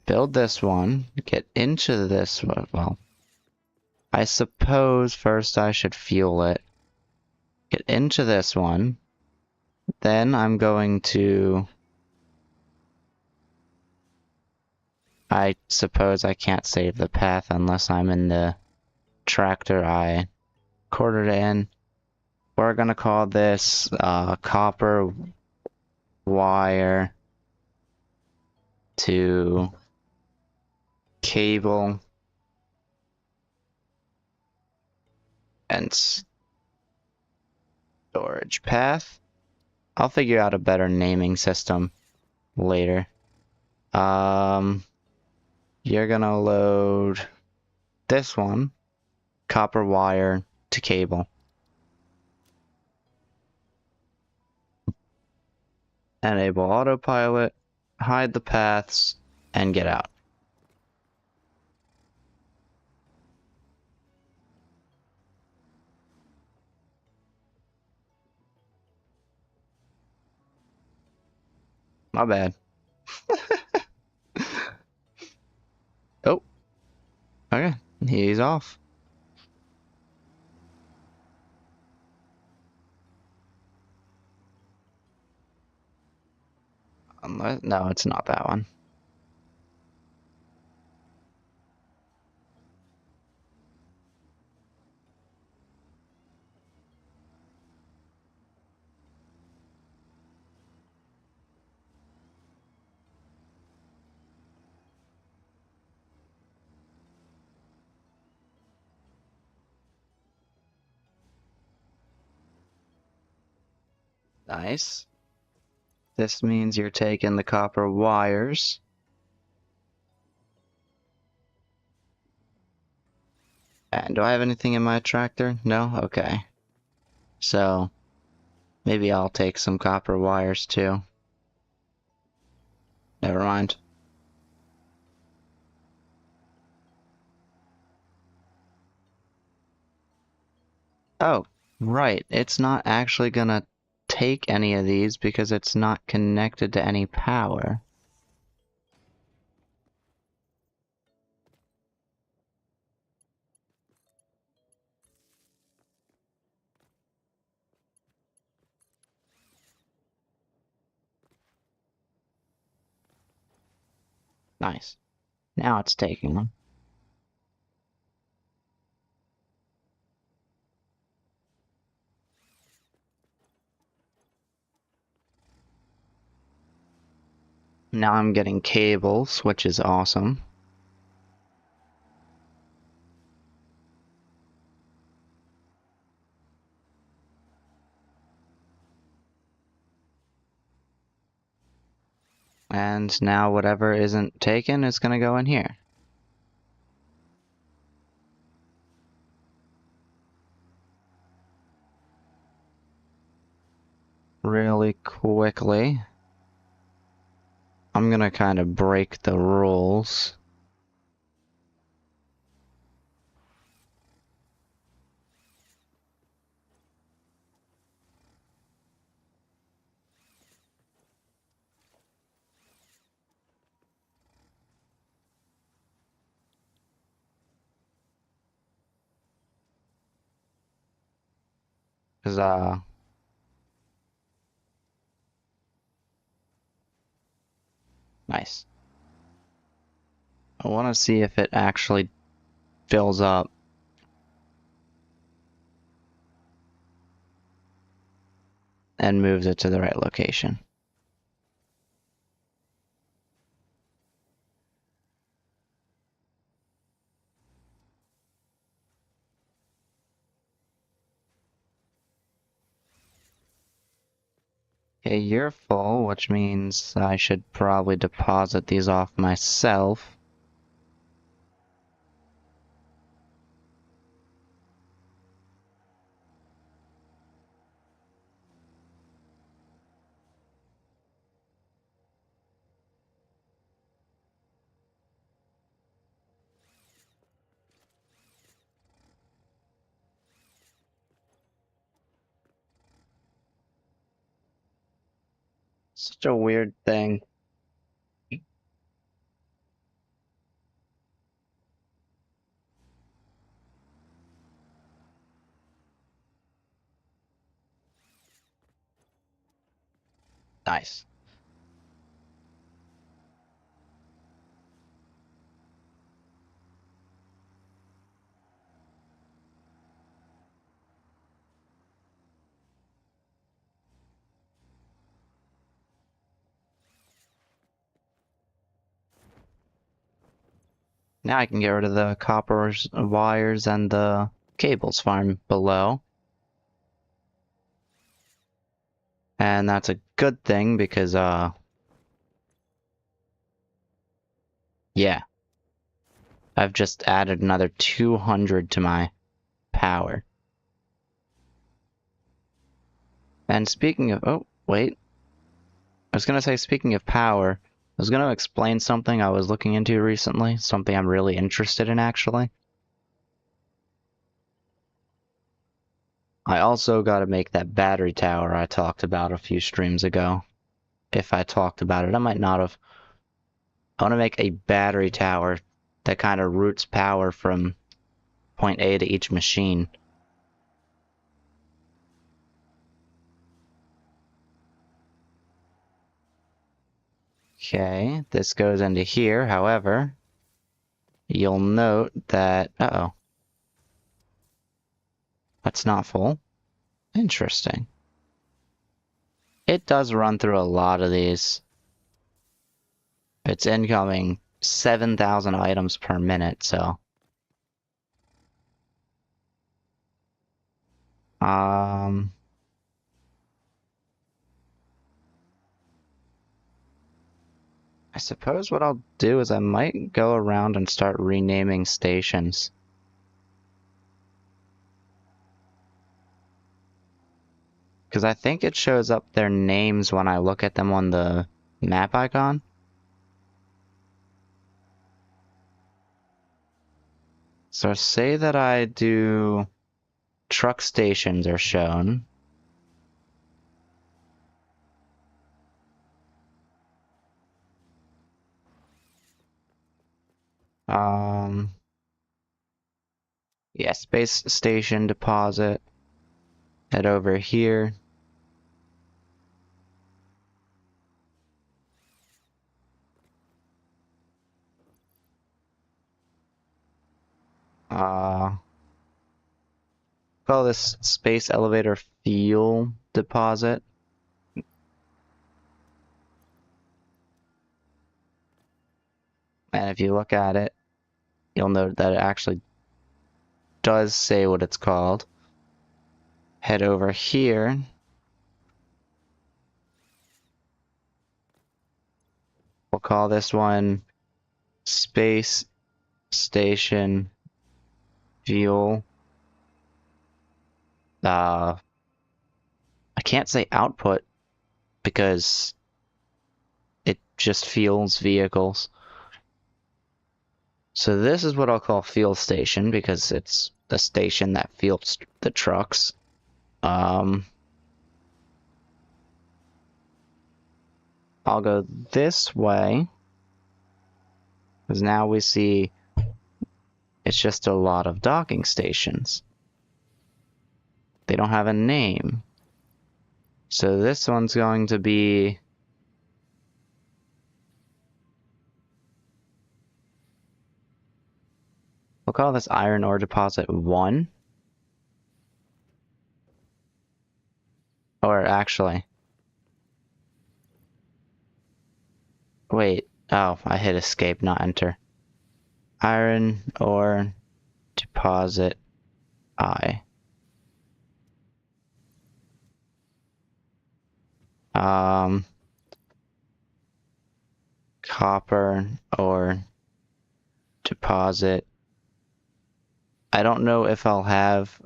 Build this one, get into this one. Well, I suppose first I should fuel it. Get into this one. Then I'm going to... I suppose I can't save the path unless I'm in the tractor I quartered in. We're gonna call this copper wire to cable and storage path. I'll figure out a better naming system later. You're gonna load this one, copper wire to cable. Enable autopilot, hide the paths, and get out. My bad. Oh. Okay, he's off. Unless, no, it's not that one. Nice. This means you're taking the copper wires. And do I have anything in my tractor? No? Okay. So, maybe I'll take some copper wires too. Never mind. Oh, right. It's not actually gonna take any of these because it's not connected to any power. Nice. Now it's taking them. Now I'm getting cables, which is awesome. And now whatever isn't taken is gonna go in here. Really quickly. I'm gonna kind of break the rules. Cause, nice. I wanna see if it actually fills up. And moves it to the right location. Okay, you're full, which means I should probably deposit these off myself. Such a weird thing. Nice. Now I can get rid of the copper wires and the cables farm below. And that's a good thing because, yeah. I've just added another 200 to my power. And speaking of, oh, wait. I was gonna say, speaking of power, I was gonna explain something I was looking into recently, something I'm really interested in, actually. I also gotta make that battery tower I talked about a few streams ago. If I talked about it, I might not have. I want to make a battery tower that kind of routes power from point A to each machine. Okay, this goes into here, however, you'll note that, uh-oh, that's not full. Interesting. It does run through a lot of these. It's incoming 7,000 items per minute, so. I suppose what I'll do is I might go around and start renaming stations. Because I think it shows up their names when I look at them on the map icon. So say that I do truck stations are shown. Yeah, space station deposit. Head over here. Call this space elevator fuel deposit. And if you look at it, you'll note that it actually does say what it's called. Head over here. We'll call this one Space Station Fuel. I can't say output because it just fuels vehicles. So this is what I'll call fuel station because it's the station that fuels the trucks. I'll go this way because now we see it's just a lot of docking stations. They don't have a name. So this one's going to be we'll call this iron ore deposit 1. Or actually, wait, oh, I hit escape, not enter. Iron ore deposit I. Copper ore deposit. I don't know if I'll have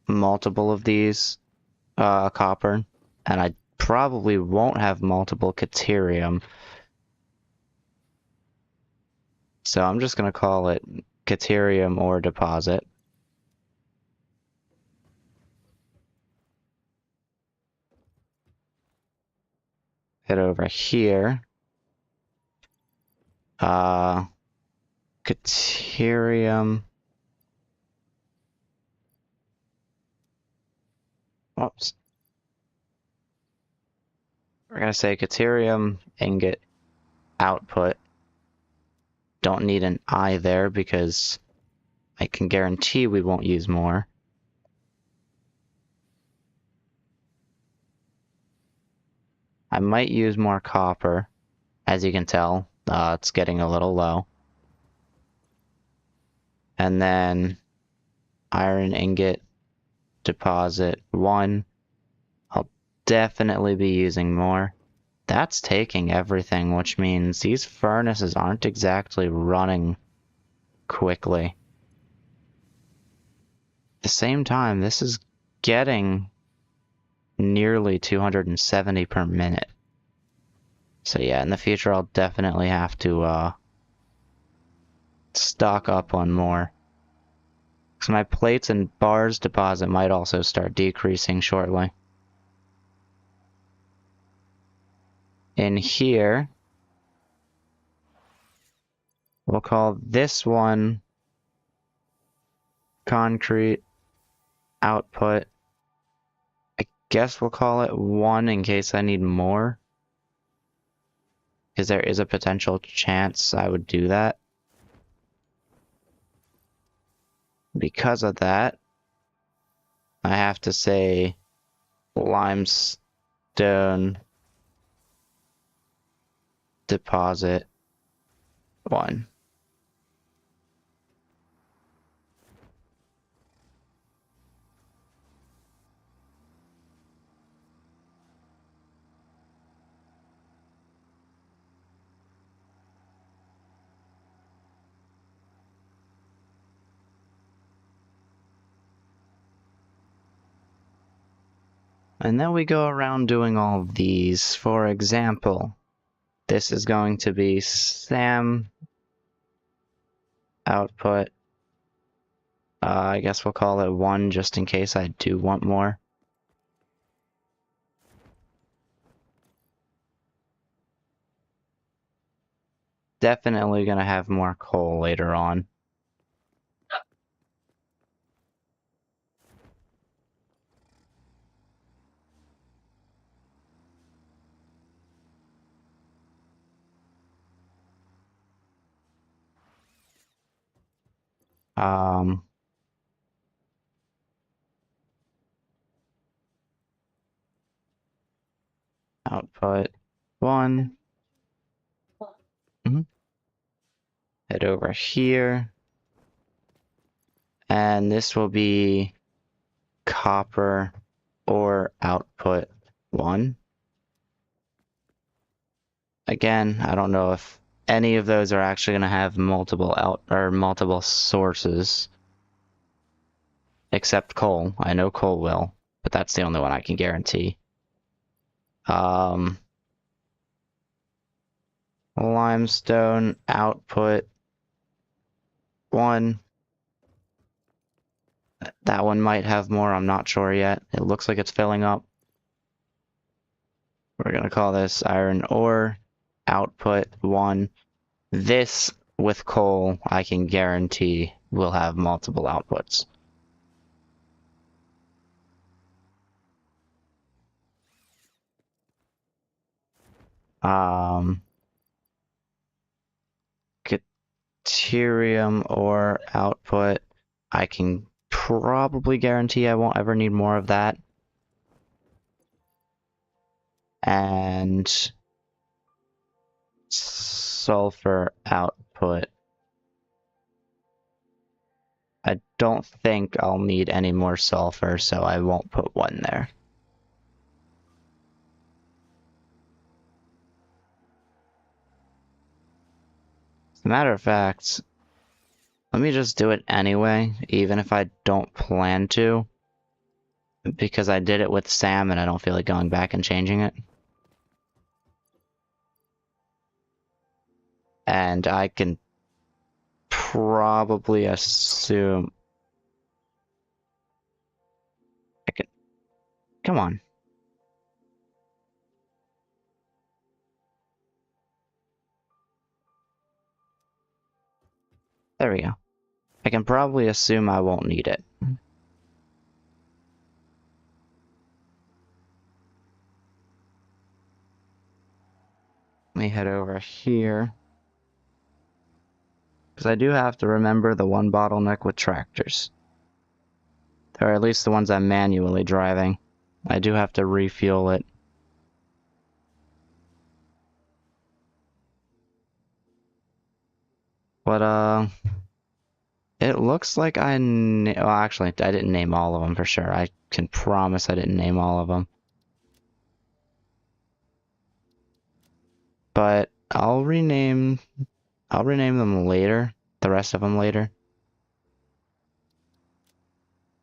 multiple of these copper, and I probably won't have multiple caterium. So I'm just going to call it caterium ore deposit. Head over here. Caterium. Oops. We're going to say caterium ingot output. Don't need an I there because I can guarantee we won't use more. I might use more copper. As you can tell, it's getting a little low. And then iron ingot deposit 1. I'll definitely be using more. That's taking everything, which means these furnaces aren't exactly running quickly. At the same time, this is getting nearly 270 per minute. So yeah, in the future I'll definitely have to stock up on more. So my plates and bars deposit might also start decreasing shortly. In here, we'll call this one concrete output. I guess we'll call it 1 in case I need more, because there is a potential chance I would do that. Because of that, I have to say limestone deposit 1. And then we go around doing all of these. For example, this is going to be SAM output I guess we'll call it 1 just in case I do want more. Definitely gonna have more coal later on. Output 1. Head over here. And this will be copper ore output 1. Again, I don't know if any of those are actually going to have multiple sources. Except coal. I know coal will, but that's the only one I can guarantee. Limestone output 1. That one might have more, I'm not sure yet. It looks like it's filling up. We're gonna call this iron ore output 1. This with coal, I can guarantee will have multiple outputs. Deuterium ore output, I can probably guarantee I won't ever need more of that. And sulfur output. I don't think I'll need any more sulfur, so I won't put 1 there. As a matter of fact, let me just do it anyway, even if I don't plan to. Because I did it with Sam and I don't feel like going back and changing it. And I can probably assume... Come on. There we go. I can probably assume I won't need it. Let me head over here. Because I do have to remember the one bottleneck with tractors. Or at least the ones I'm manually driving. I do have to refuel it. But, it looks like well, actually, I didn't name all of them for sure. I can promise I didn't name all of them. But I'll rename them later. The rest of them later.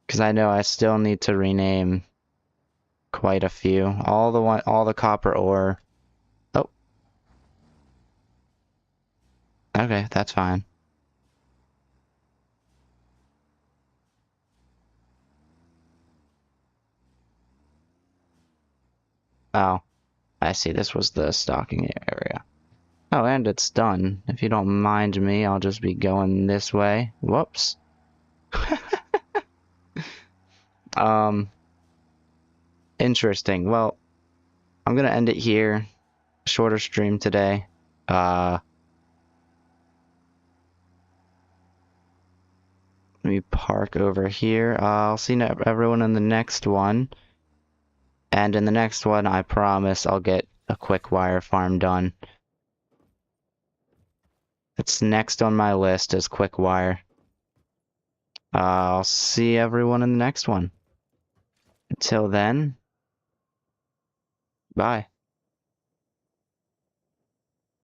Because I know I still need to rename quite a few. All the copper ore. Oh. Okay, that's fine. Oh, I see. This was the stocking area. Oh, and it's done. If you don't mind me, I'll just be going this way. Whoops. Interesting. Well, I'm gonna end it here. Shorter stream today. Let me park over here. I'll see everyone in the next one. And in the next one, I promise I'll get a Quickwire farm done. It's next on my list is Quickwire. I'll see everyone in the next one. Until then, bye.